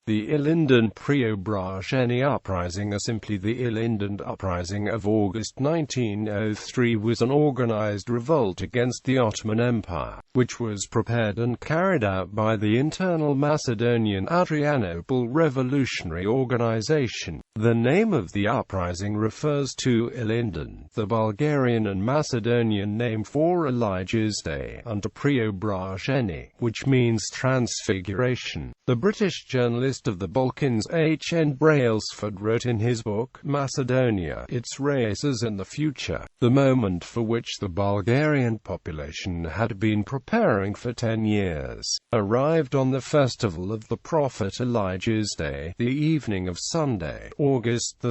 The Ilinden Preobrazhenie Uprising, or simply the Ilinden Uprising of August 1903, was an organized revolt against the Ottoman Empire, which was prepared and carried out by the internal Macedonian-Adrianople revolutionary organization. The name of the uprising refers to Ilinden, the Bulgarian and Macedonian name for Elias' and Preobrazhenie, which means transfiguration. The British journalist of the Balkans H.N. Brailsford wrote in his book, Macedonia, Its Races and the Future, the moment for which the Bulgarian population had been preparing for 10 years, arrived on the festival of the prophet Elias' Day, the evening of Sunday, August 2,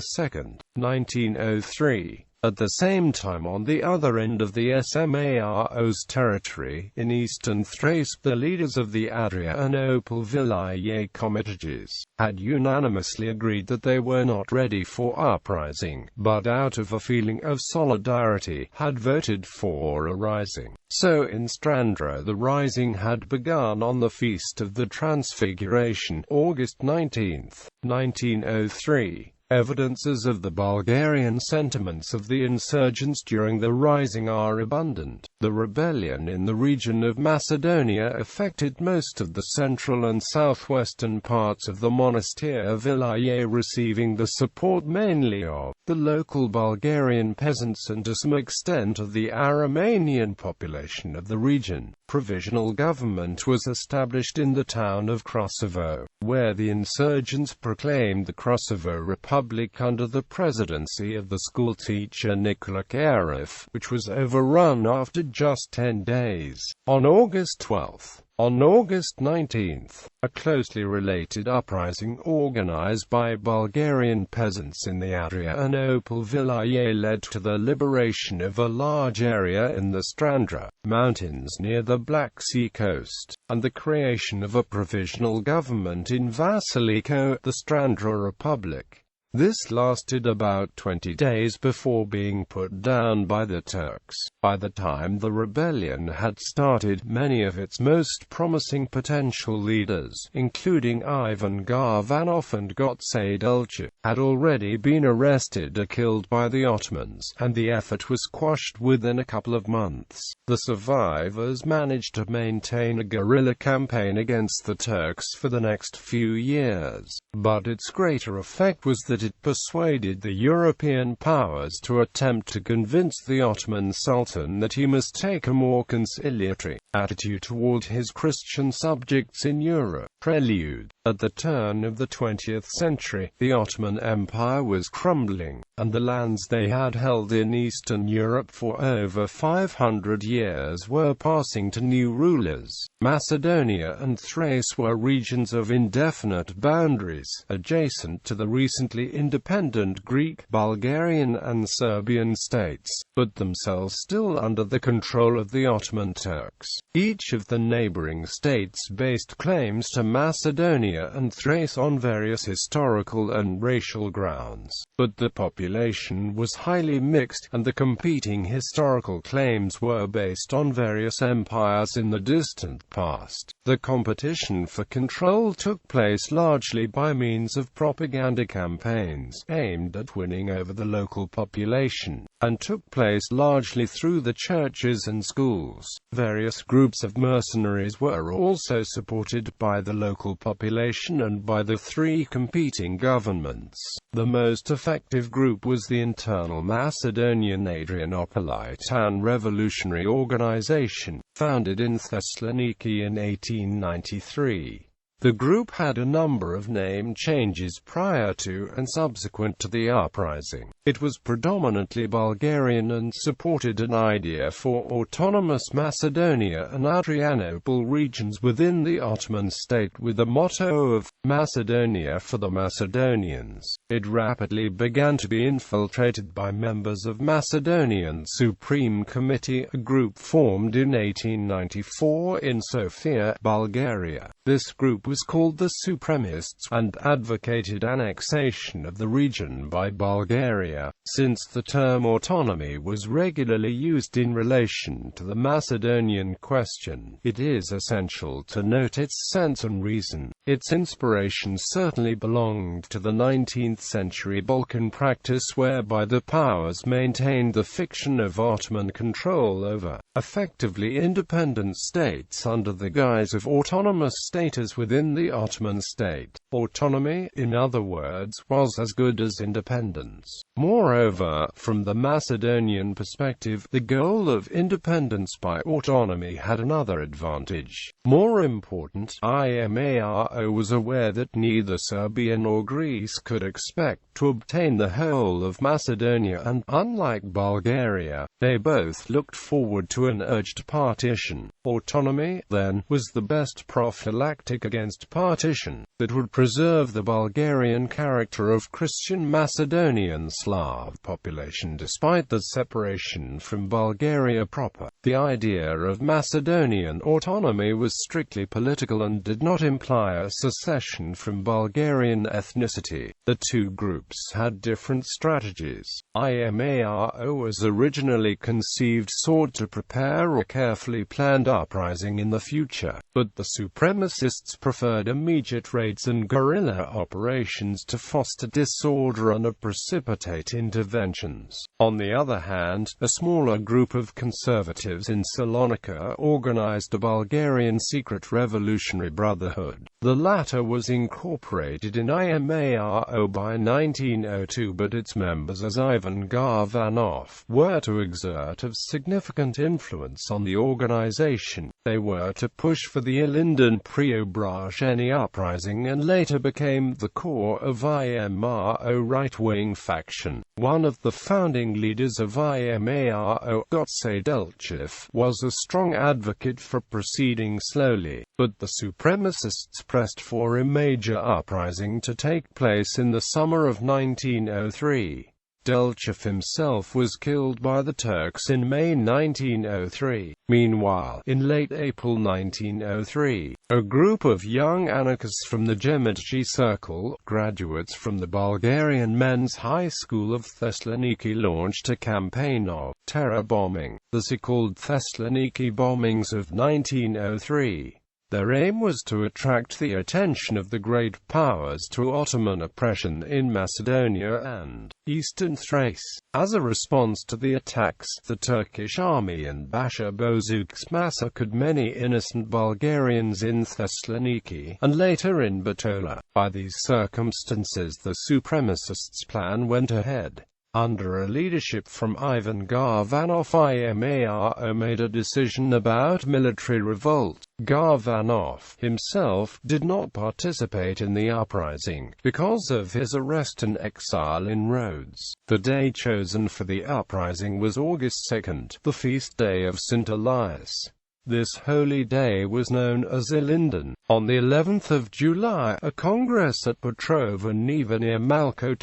1903. At the same time, on the other end of the Smaros territory, in eastern Thrace, the leaders of the Adrianople Vulgarian comitages had unanimously agreed that they were not ready for uprising, but out of a feeling of solidarity, had voted for a rising. So in Strandra the rising had begun on the Feast of the Transfiguration, August 19, 1903. Evidences of the Bulgarian sentiments of the insurgents during the rising are abundant. The rebellion in the region of Macedonia affected most of the central and southwestern parts of the monastir of Ilias, receiving the support mainly of the local Bulgarian peasants and to some extent of the Aromanian population of the region. Provisional government was established in the town of Kosovo, where the insurgents proclaimed the Kosovo Republic under the presidency of the schoolteacher Nikola Karif, which was overrun after just 10 days. On August 12, on August 19, a closely related uprising organized by Bulgarian peasants in the Adrianople Vulgarian led to the liberation of a large area in the Strandra Mountains near the Black Sea coast, and the creation of a provisional government in Vasiliko, the Strandra Republic. This lasted about 20 days before being put down by the Turks. By the time the rebellion had started, many of its most promising potential leaders, including Ivan Garvanov and Gotse Dulce, had already been arrested or killed by the Ottomans, and the effort was quashed within a couple of months. The survivors managed to maintain a guerrilla campaign against the Turks for the next few years, but its greater effect was that it persuaded the European powers to attempt to convince the Ottoman Sultan that he must take a more conciliatory attitude toward his Christian subjects in Europe. Prelude. At the turn of the 20th century, the Ottoman Empire was crumbling, and the lands they had held in Eastern Europe for over 500 years were passing to new rulers. Macedonia and Thrace were regions of indefinite boundaries, adjacent to the recently independent Greek, Bulgarian and Serbian states, but themselves still under the control of the Ottoman Turks. Each of the neighboring states based claims to Macedonia and Thrace on various historical and racial grounds, but the population was highly mixed, and the competing historical claims were based on various empires in the distant past. The competition for control took place largely by means of propaganda campaigns aimed at winning over the local population, and took place largely through the churches and schools. Various groups of mercenaries were also supported by the local population and by the three competing governments. The most effective group was the internal Macedonian-Adrianople revolutionary organization, founded in Thessaloniki in 1893. The group had a number of name changes prior to and subsequent to the uprising. It was predominantly Bulgarian and supported an idea for autonomous Macedonia and Adrianople regions within the Ottoman state with the motto of Macedonia for the Macedonians. It rapidly began to be infiltrated by members of Macedonian Supreme Committee, a group formed in 1894 in Sofia, Bulgaria. This group was was called the Supremists, and advocated annexation of the region by Bulgaria. Since the term autonomy was regularly used in relation to the Macedonian question, it is essential to note its sense and reason. Its inspiration certainly belonged to the 19th century Balkan practice whereby the powers maintained the fiction of Ottoman control over, effectively independent states under the guise of autonomous status within the Ottoman state. Autonomy, in other words, was as good as independence. Moreover, from the Macedonian perspective, the goal of independence by autonomy had another advantage. More important, IMARO was aware that neither Serbia nor Greece could expect to obtain the whole of Macedonia and, unlike Bulgaria, they both looked forward to an urged partition. Autonomy, then, was the best prophylactic against partition, that would preserve the Bulgarian character of Christian Macedonian Slav population despite the separation from Bulgaria proper. The idea of Macedonian autonomy was strictly political and did not imply a secession from Bulgarian ethnicity. The two groups had different strategies. IMARO was originally conceived sought to prepare a carefully planned uprising in the future, but the supremacists preferred immediate raids and guerrilla operations to foster disorder and precipitate interventions. On the other hand, a smaller group of conservatives in Salonika organized a Bulgarian secret revolutionary brotherhood. The latter was incorporated in IMARO by 1902, but its members, as Ivan Garvanov, were to exert a significant influence on the organization. They were to push for the Ilinden Preobrazhenie Uprising and later became the core of IMARO right-wing faction. One of the founding leaders of IMARO, Duae, was a strong advocate for proceeding slowly, but the supremacists pressed for a major uprising to take place in the summer of 1903. Delchev himself was killed by the Turks in May 1903. Meanwhile, in late April 1903, a group of young anarchists from the Gemetji Circle, graduates from the Bulgarian Men's High School of Thessaloniki, launched a campaign of terror bombing, the so-called Thessaloniki bombings of 1903. Their aim was to attract the attention of the great powers to Ottoman oppression in Macedonia and Eastern Thrace. As a response to the attacks, the Turkish army in Basha Bozuk's massacred many innocent Bulgarians in Thessaloniki, and later in Bitola. By these circumstances the supremacists' plan went ahead. Under a leadership from Ivan Garvanov, IMARO made a decision about military revolt. Garvanov himself did not participate in the uprising, because of his arrest and exile in Rhodes. The day chosen for the uprising was August 2nd, the feast day of St. Elias. This holy day was known as Ilinden. On the 11th of July, a congress at Petrova Neva near Malko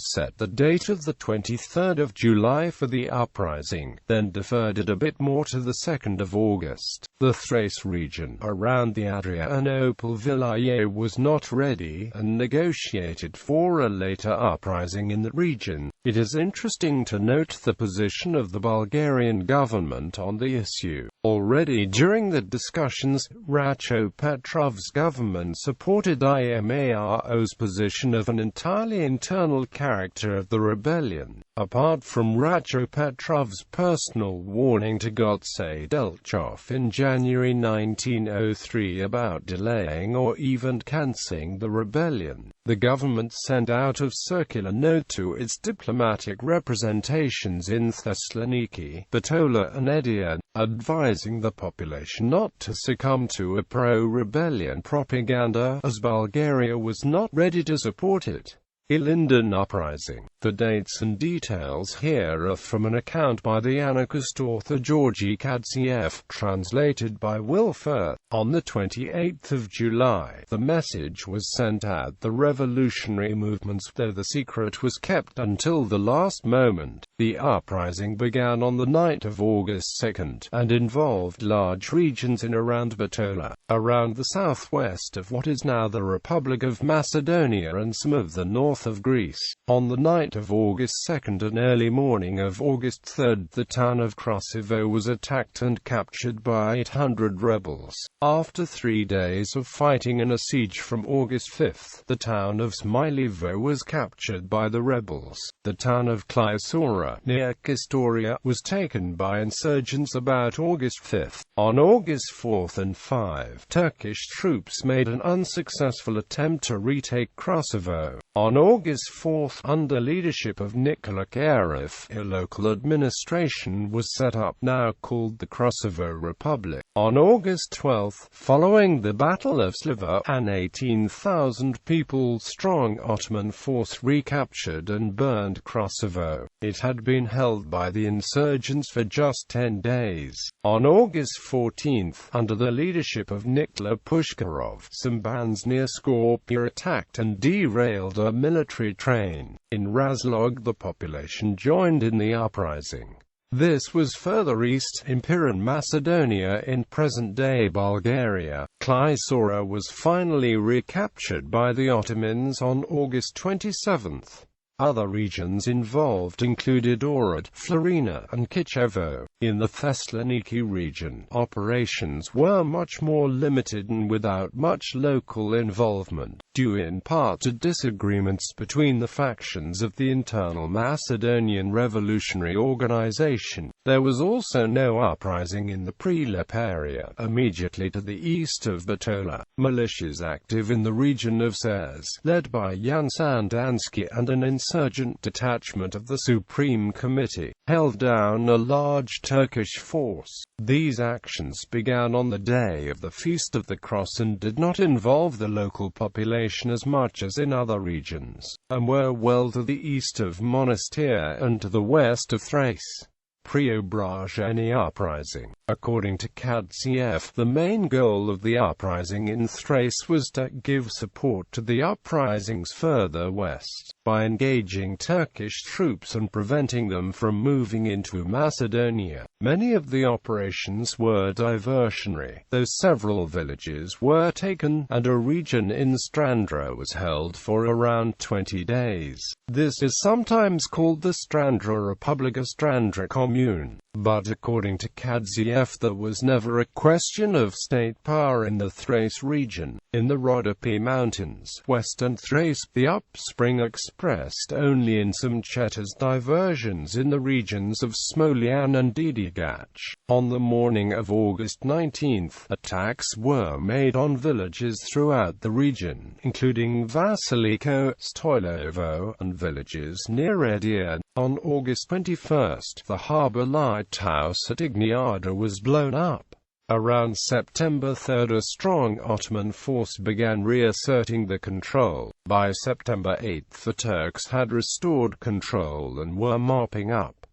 set the date of the 23rd of July for the uprising, then deferred it a bit more to the 2nd of August. The Thrace region around the Adrianople Vilayet was not ready, and negotiated for a later uprising in the region. It is interesting to note the position of the Bulgarian government on the issue. Already during the discussions, Racho Petrov's government supported IMARO's position of an entirely internal character of the rebellion. Apart from Racho Petrov's personal warning to Gotse Delchov in January 1903 about delaying or even cancelling the rebellion, the government sent out a circular note to its diplomatic representations in Thessaloniki, Bitola and Edirne, advising the population not to succumb to a pro-rebellion propaganda, as Bulgaria was not ready to support it. Ilinden Uprising. The dates and details here are from an account by the anarchist author Georgi Kadziev, translated by Will Firth. On the 28th of July, the message was sent at the revolutionary movements, though the secret was kept until the last moment. The uprising began on the night of August 2nd, and involved large regions in around Bitola, around the southwest of what is now the Republic of Macedonia and some of the north of Greece. On the night of August 2nd and early morning of August 3rd, the town of Krasivo was attacked and captured by 800 rebels. After 3 days of fighting and a siege from August 5th, the town of Smiljevo was captured by the rebels. The town of Klysora, near Kastoria, was taken by insurgents about August 5th. On August 4th and 5th, Turkish troops made an unsuccessful attempt to retake Krasivo. On August 4th, under leadership of Nikola Karif, a local administration was set up, now called the Kosovo Republic. On August 12th, following the Battle of Sliva, an 18,000 people strong Ottoman force recaptured and burned Kosovo. It had been held by the insurgents for just 10 days. On August 14th, under the leadership of Nikola Pushkarov, some bands near Skopje attacked and derailed a military train. In Razlog, the population joined in the uprising. This was further east, in Piran, Macedonia, in present-day Bulgaria. Klysora was finally recaptured by the Ottomans on August 27th. Other regions involved included Ohrid, Florina, and Kichevo. In the Thessaloniki region, operations were much more limited and without much local involvement, due in part to disagreements between the factions of the internal Macedonian Revolutionary Organization. There was also no uprising in the Prelude area, immediately to the east of Bitola. Militias active in the region of Sez, led by Jan Sandanski and an insurgent detachment of the Supreme Committee, held down a large Turkish force. These actions began on the day of the Feast of the Cross and did not involve the local population as much as in other regions, and were well to the east of Monastir and to the west of Thrace. Preobrazhenie Uprising. According to Kadziev, the main goal of the uprising in Thrace was to give support to the uprisings further west, by engaging Turkish troops and preventing them from moving into Macedonia. Many of the operations were diversionary, though several villages were taken, and a region in Strandra was held for around 20 days. This is sometimes called the Strandra Republika Strandra Commune. But according to Kadziev, there was never a question of state power in the Thrace region. In the Rhodope Mountains, western Thrace, the upspring expressed only in some Chetas diversions in the regions of Smolyan and Didigac. On the morning of August 19th, attacks were made on villages throughout the region, including Vasiliko, Stoilovo, and villages near Edir. On August 21st, the harbour lighthouse at Igniada was blown up. Around September 3rd, a strong Ottoman force began reasserting the control. By September 8th, the Turks had restored control and were mopping up.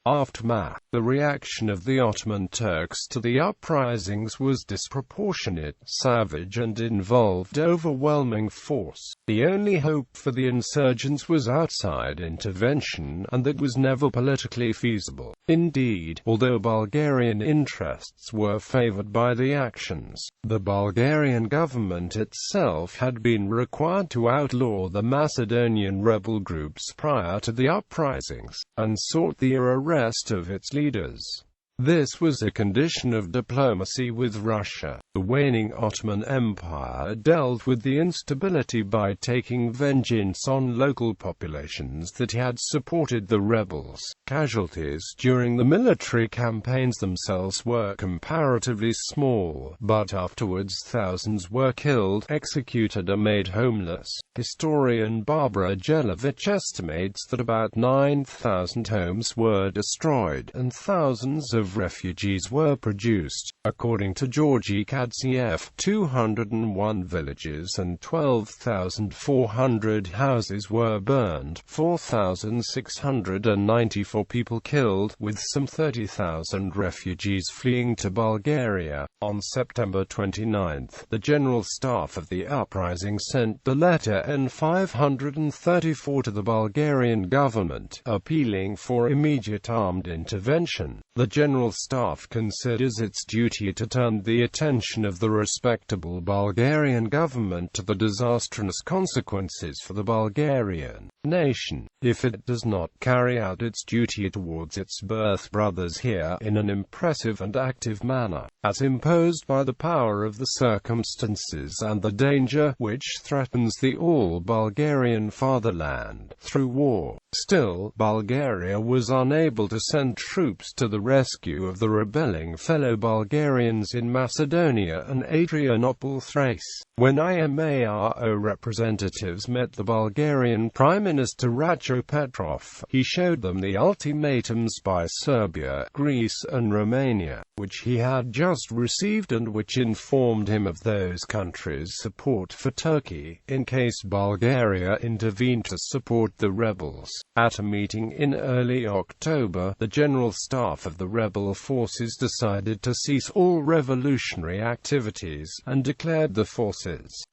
Aftermath. The reaction of the Ottoman Turks to the uprisings was disproportionate, savage, and involved overwhelming force. The only hope for the insurgents was outside intervention, and that was never politically feasible. Indeed, although Bulgarian interests were favored by the actions, the Bulgarian government itself had been required to outlaw the Macedonian rebel groups prior to the uprisings, and sought the arrest of its leaders. This was a condition of diplomacy with Russia. The waning Ottoman Empire dealt with the instability by taking vengeance on local populations that had supported the rebels. Casualties during the military campaigns themselves were comparatively small, but afterwards thousands were killed, executed, or made homeless. Historian Barbara Jelovich estimates that about 9,000 homes were destroyed, and thousands of of refugees were produced. According to Georgi Kadziev, 201 villages and 12,400 houses were burned, 4,694 people killed, with some 30,000 refugees fleeing to Bulgaria. On September 29, the General Staff of the uprising sent the letter N534 to the Bulgarian government, appealing for immediate armed intervention. The General Staff considers its duty to turn the attention of the respectable Bulgarian government to the disastrous consequences for the Bulgarian nation, if it does not carry out its duty towards its birth brothers here in an impressive and active manner, as imposed by the power of the circumstances and the danger which threatens the all-Bulgarian fatherland through war. Still, Bulgaria was unable to send troops to the rescue of the rebelling fellow Bulgarians in Macedonia and Adrianople, Thrace. When IMARO representatives met the Bulgarian Prime Minister Racho Petrov, he showed them the ultimatums by Serbia, Greece and Romania, which he had just received and which informed him of those countries' support for Turkey, in case Bulgaria intervened to support the rebels. At a meeting in early October, the General Staff of the rebel forces decided to cease all revolutionary activities, and declared the forces,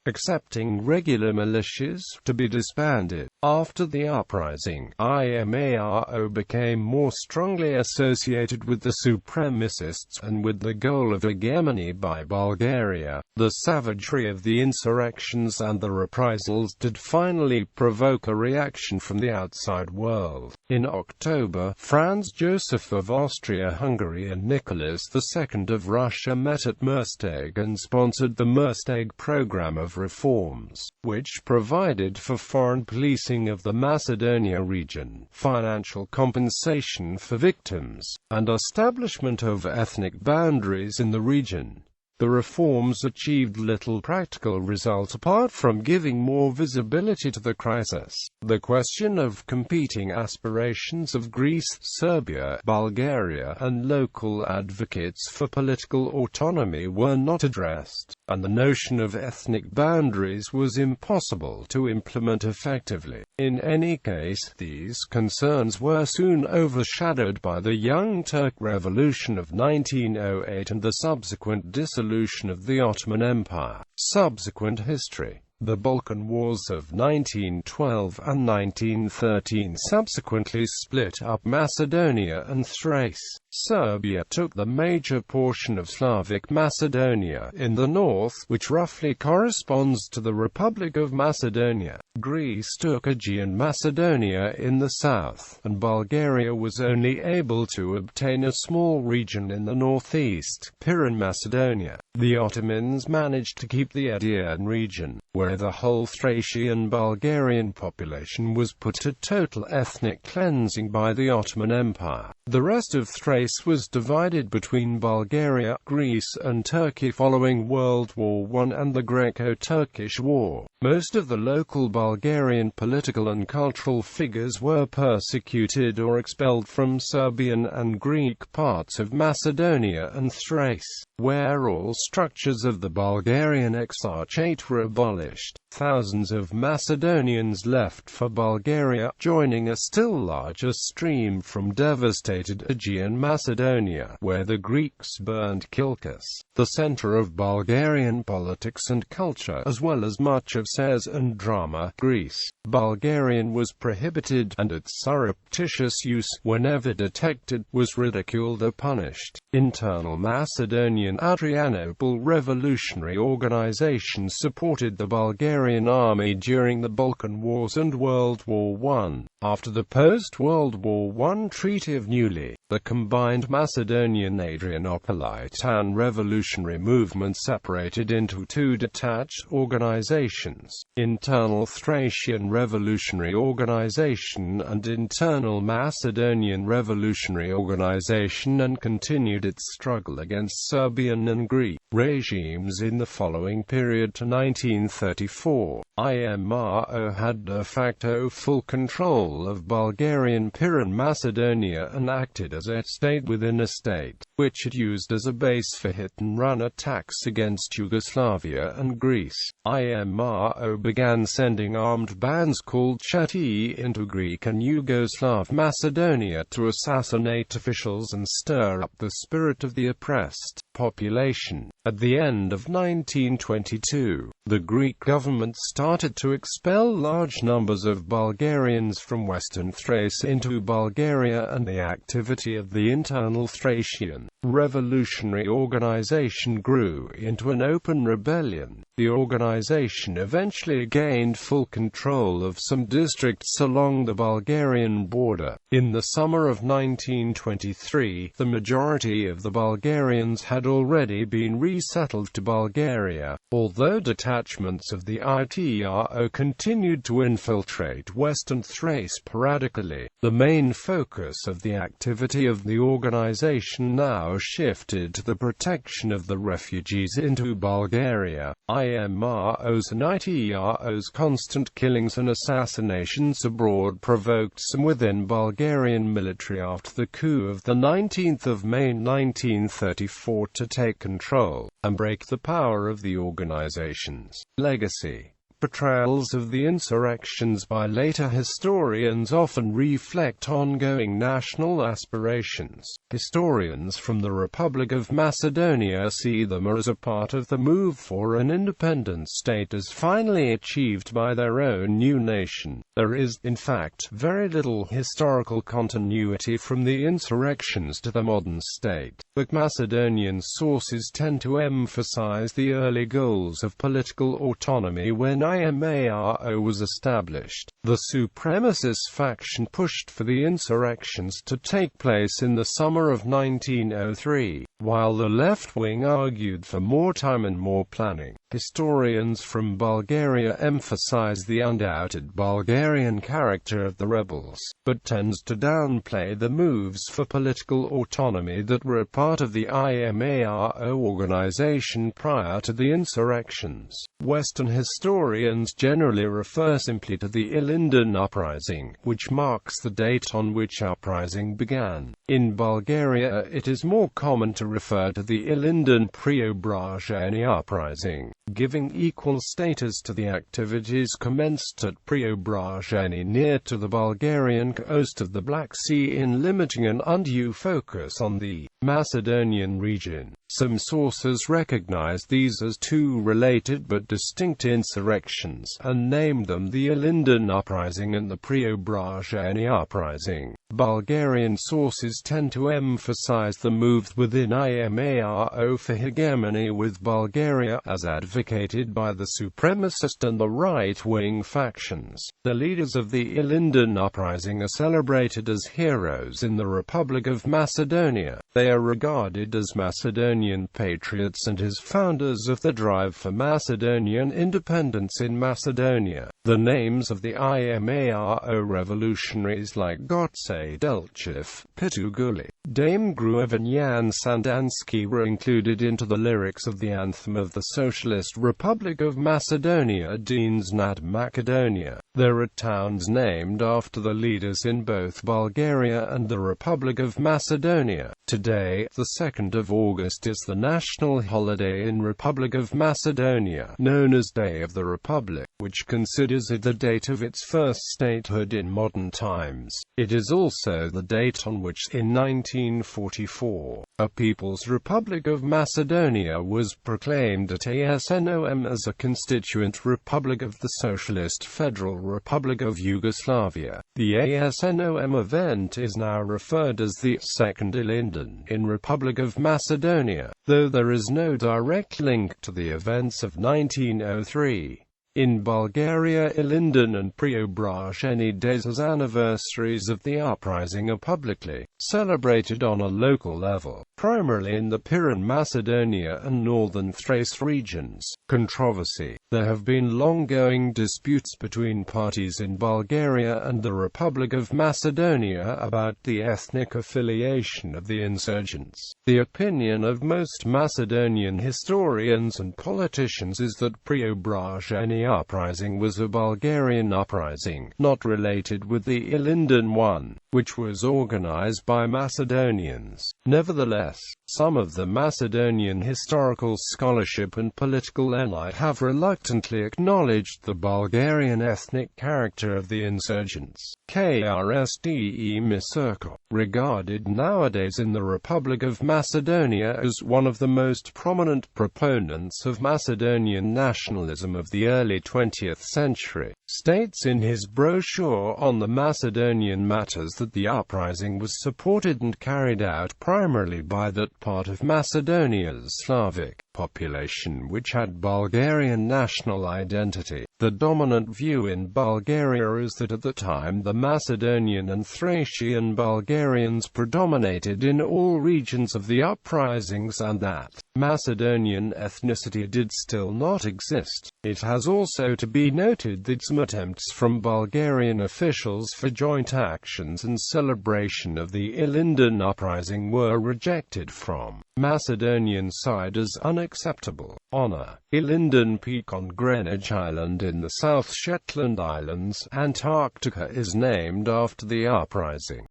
excepting regular militias, to be disbanded. After the uprising, IMARO became more strongly associated with the supremacists and with the goal of hegemony by Bulgaria. The savagery of the insurrections and the reprisals did finally provoke a reaction from the outside world. In October, Franz Joseph of Austria-Hungary and Nicholas II of Russia met at Mersteg and sponsored the Mersteg program of reforms, which provided for foreign policing of the Macedonia region, financial compensation for victims, and establishment of ethnic boundaries in the region. The reforms achieved little practical result apart from giving more visibility to the crisis. The question of competing aspirations of Greece, Serbia, Bulgaria, and local advocates for political autonomy were not addressed, and the notion of ethnic boundaries was impossible to implement effectively. In any case, these concerns were soon overshadowed by the Young Turk Revolution of 1908 and the subsequent dissolution of the Ottoman Empire. Subsequent history. The Balkan Wars of 1912 and 1913 subsequently split up Macedonia and Thrace. Serbia took the major portion of Slavic Macedonia in the north, which roughly corresponds to the Republic of Macedonia. Greece took Aegean Macedonia in the south, and Bulgaria was only able to obtain a small region in the northeast, Pirin Macedonia. The Ottomans managed to keep the Aegean region, where the whole Thracian Bulgarian population was put to total ethnic cleansing by the Ottoman Empire. The rest of Thrace was divided between Bulgaria, Greece and Turkey following World War I and the Greco-Turkish War. Most of the local Bulgarian political and cultural figures were persecuted or expelled from Serbian and Greek parts of Macedonia and Thrace, where all structures of the Bulgarian Exarchate were abolished. Thousands of Macedonians left for Bulgaria, joining a still larger stream from devastated Aegean Macedonia, where the Greeks burned Kilkis, the center of Bulgarian politics and culture, as well as much of Sez and Drama, Greece. Bulgarian was prohibited, and its surreptitious use, whenever detected, was ridiculed or punished. Internal Macedonian-Adrianople Revolutionary Organization supported the Bulgarian army during the Balkan Wars and World War I. After the post-World War I Treaty of Neuilly, the combined Macedonian-Adrianopolite and revolutionary movement separated into two detached organizations: Internal Thracian Revolutionary Organization and Internal Macedonian Revolutionary Organization, and continued its struggle against Serbian and Greek regimes in the following period to 1934. 1934, IMRO had de facto full control of Bulgarian Pirin Macedonia and acted as a state within a state, which it used as a base for hit-and-run attacks against Yugoslavia and Greece. IMRO began sending armed bands called Cheti into Greek and Yugoslav Macedonia to assassinate officials and stir up the spirit of the oppressed population. At the end of 1922, the Greek government started to expel large numbers of Bulgarians from Western Thrace into Bulgaria, and the activity of the internal Thracian revolutionary organization grew into an open rebellion. The organization eventually gained full control of some districts along the Bulgarian border. In the summer of 1923, the majority of the Bulgarians had already been resettled to Bulgaria, although detachments of the ITRO continued to infiltrate Western Thrace sporadically. The main focus of the activity of the organization now shifted to the protection of the refugees into Bulgaria. IMRO's and ITRO's constant killings and assassinations abroad provoked some within Bulgarian military after the coup of the 19th of May 1934 to take control and break the power of the organization's legacy. Portrayals of the insurrections by later historians often reflect ongoing national aspirations. Historians from the Republic of Macedonia see them as a part of the move for an independent state as finally achieved by their own new nation. There is, in fact, very little historical continuity from the insurrections to the modern state. But Macedonian sources tend to emphasize the early goals of political autonomy when IMRO was established. The supremacist faction pushed for the insurrections to take place in the summer of 1903, while the left wing argued for more time and more planning. Historians from Bulgaria emphasize the undoubted Bulgarian character of the rebels, but tends to downplay the moves for political autonomy that were a part of the IMRO organization prior to the insurrections. Western historians generally refer simply to the Ilinden Uprising, which marks the date on which uprising began. In Bulgaria, it is more common to refer to the Ilinden Preobrazhenie Uprising, giving equal status to the activities commenced at Preobrazhenie near to the Bulgarian coast of the Black Sea in limiting an undue focus on the Macedonian region. Some sources recognize these as two related but distinct insurrections, and named them the Ilinden Uprising and the Preobrazhenie Uprising. Bulgarian sources tend to emphasize the moves within IMRO for hegemony with Bulgaria as advocated by the supremacist and the right-wing factions. The leaders of the Ilinden Uprising are celebrated as heroes in the Republic of Macedonia. They are regarded as Macedonian patriots and as founders of the drive for Macedonian independence in Macedonia. The names of the IMRO revolutionaries like Gotse Delchev, Pituguli, Dame Gruev and Jan Sandanski were included into the lyrics of the anthem of the Socialist Republic of Macedonia, Deans nad Macedonia. There are towns named after the leaders in both Bulgaria and the Republic of Macedonia. Today, the 2nd of August is the national holiday in Republic of Macedonia, known as Day of the Republic, which considers it the date of its first statehood in modern times. It is also the date on which, in 1944, a People's Republic of Macedonia was proclaimed at ASNOM as a constituent republic of the Socialist Federal Republic of Yugoslavia. The ASNOM event is now referred as the Second Ilinden in Republic of Macedonia, though there is no direct link to the events of 1903. In Bulgaria, Ilinden and Preobrazhenie days as anniversaries of the uprising are publicly celebrated on a local level, primarily in the Pirin Macedonia and northern Thrace regions. Controversy. There have been long-going disputes between parties in Bulgaria and the Republic of Macedonia about the ethnic affiliation of the insurgents. The opinion of most Macedonian historians and politicians is that Preobrazhenie Uprising was a Bulgarian uprising, not related with the Ilinden one, which was organized by Macedonians. Nevertheless, some of the Macedonian historical scholarship and political elite have reluctantly acknowledged the Bulgarian ethnic character of the insurgents. Krste Misirko, regarded nowadays in the Republic of Macedonia as one of the most prominent proponents of Macedonian nationalism of the early 20th century, states in his brochure on the Macedonian matters that the uprising was supported and carried out primarily by that part of Macedonia's Slavic population which had Bulgarian national identity. The dominant view in Bulgaria is that at the time the Macedonian and Thracian Bulgarians predominated in all regions of the uprisings and that Macedonian ethnicity did still not exist. It has also to be noted that some attempts from Bulgarian officials for joint actions and celebration of the Ilinden Uprising were rejected from Macedonian side as unacceptable. Honor. Ilinden Peak on Greenwich Island in the South Shetland Islands, Antarctica is named after the uprising.